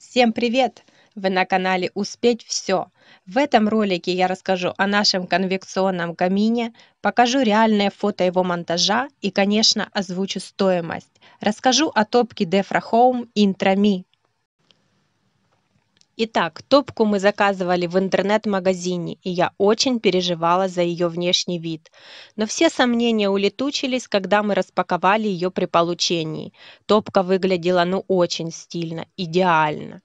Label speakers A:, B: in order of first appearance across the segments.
A: Всем привет! Вы на канале «Успеть все». В этом ролике я расскажу о нашем конвекционном камине, покажу реальное фото его монтажа и, конечно, озвучу стоимость. Расскажу о топке Defra Home Intra Mi. Итак, топку мы заказывали в интернет-магазине, и я очень переживала за ее внешний вид. Но все сомнения улетучились, когда мы распаковали ее при получении. Топка выглядела очень стильно, идеально.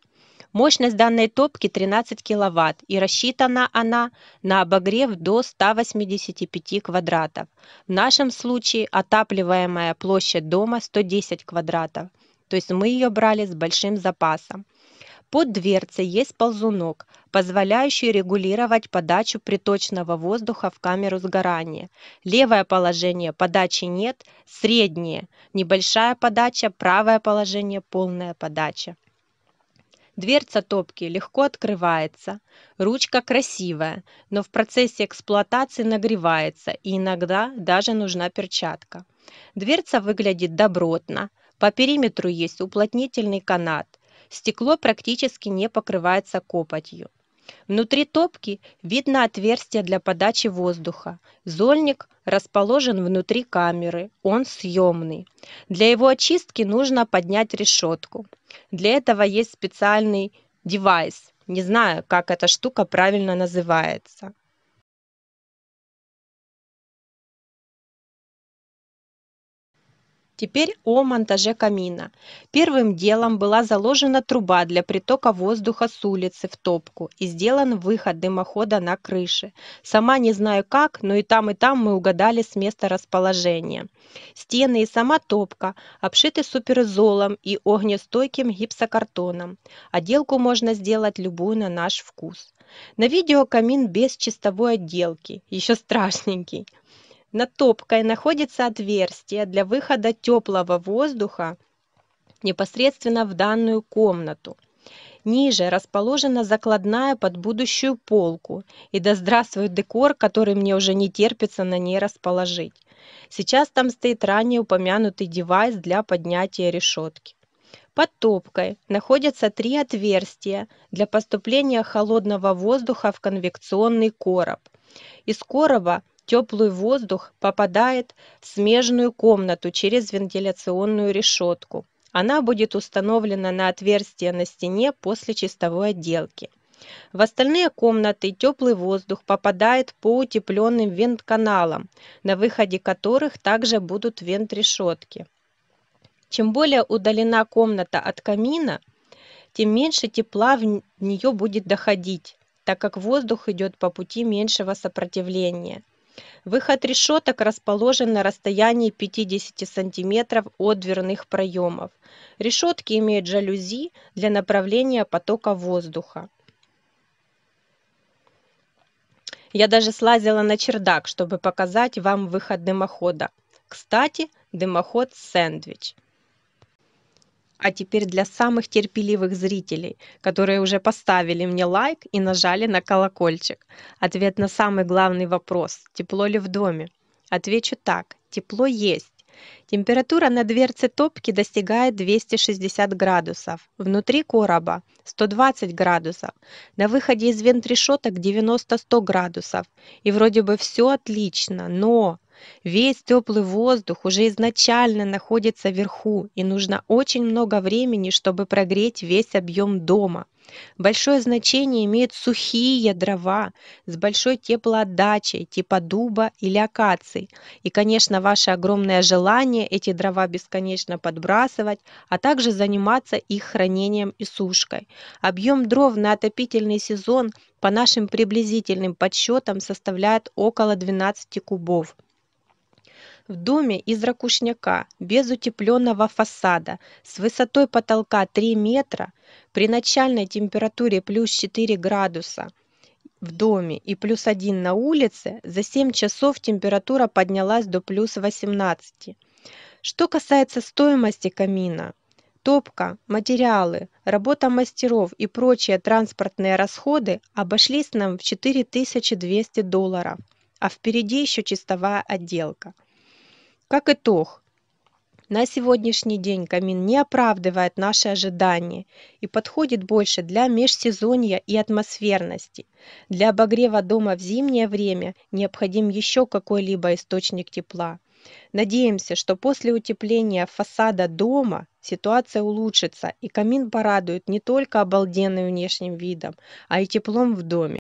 A: Мощность данной топки 13 кВт и рассчитана она на обогрев до 185 квадратов. В нашем случае отапливаемая площадь дома 110 квадратов, то есть мы ее брали с большим запасом. Под дверцей есть ползунок, позволяющий регулировать подачу приточного воздуха в камеру сгорания. Левое положение подачи нет, среднее небольшая подача, правое положение полная подача. Дверца топки легко открывается, ручка красивая, но в процессе эксплуатации нагревается и иногда даже нужна перчатка. Дверца выглядит добротно, по периметру есть уплотнительный канат, стекло практически не покрывается копотью. Внутри топки видно отверстие для подачи воздуха. Зольник расположен внутри камеры, он съемный. Для его очистки нужно поднять решетку. Для этого есть специальный девайс. Не знаю, как эта штука правильно называется. Теперь о монтаже камина. Первым делом была заложена труба для притока воздуха с улицы в топку и сделан выход дымохода на крыше. Сама не знаю как, но и там мы угадали с места расположения. Стены и сама топка обшиты суперизолом и огнестойким гипсокартоном. Отделку можно сделать любую на наш вкус. На видео камин без чистовой отделки, еще страшненький. Над топкой находится отверстие для выхода теплого воздуха непосредственно в данную комнату. Ниже расположена закладная под будущую полку. И да здравствует декор, который мне уже не терпится на ней расположить. Сейчас там стоит ранее упомянутый девайс для поднятия решетки. Под топкой находятся 3 отверстия для поступления холодного воздуха в конвекционный короб. Из короба теплый воздух попадает в смежную комнату через вентиляционную решетку. Она будет установлена на отверстие на стене после чистовой отделки. В остальные комнаты теплый воздух попадает по утепленным вент-каналам, на выходе которых также будут вент-решетки. Чем более удалена комната от камина, тем меньше тепла в нее будет доходить, так как воздух идет по пути меньшего сопротивления. Выход решеток расположен на расстоянии 50 см от дверных проемов. Решетки имеют жалюзи для направления потока воздуха. Я даже слазила на чердак, чтобы показать вам выход дымохода. Кстати, дымоход сэндвич. А теперь для самых терпеливых зрителей, которые уже поставили мне лайк и нажали на колокольчик. Ответ на самый главный вопрос: тепло ли в доме? Отвечу так: тепло есть. Температура на дверце топки достигает 260 градусов, внутри короба 120 градусов, на выходе из вент-решеток 90-100 градусов. И вроде бы все отлично, но весь теплый воздух уже изначально находится вверху, и нужно очень много времени, чтобы прогреть весь объем дома. Большое значение имеют сухие дрова с большой теплоотдачей, типа дуба или акаций. И, конечно, ваше огромное желание эти дрова бесконечно подбрасывать, а также заниматься их хранением и сушкой. Объем дров на отопительный сезон по нашим приблизительным подсчетам составляет около 12 кубов. В доме из ракушняка, без утепленного фасада, с высотой потолка 3 метра, при начальной температуре плюс 4 градуса в доме и плюс 1 на улице, за 7 часов температура поднялась до плюс 18. Что касается стоимости камина, топка, материалы, работа мастеров и прочие транспортные расходы обошлись нам в $4200, а впереди еще чистовая отделка. Как итог, На сегодняшний день камин не оправдывает наши ожидания и подходит больше для межсезонья и атмосферности. Для обогрева дома в зимнее время необходим еще какой-либо источник тепла. Надеемся, что после утепления фасада дома ситуация улучшится и камин порадует не только обалденным внешним видом, а и теплом в доме.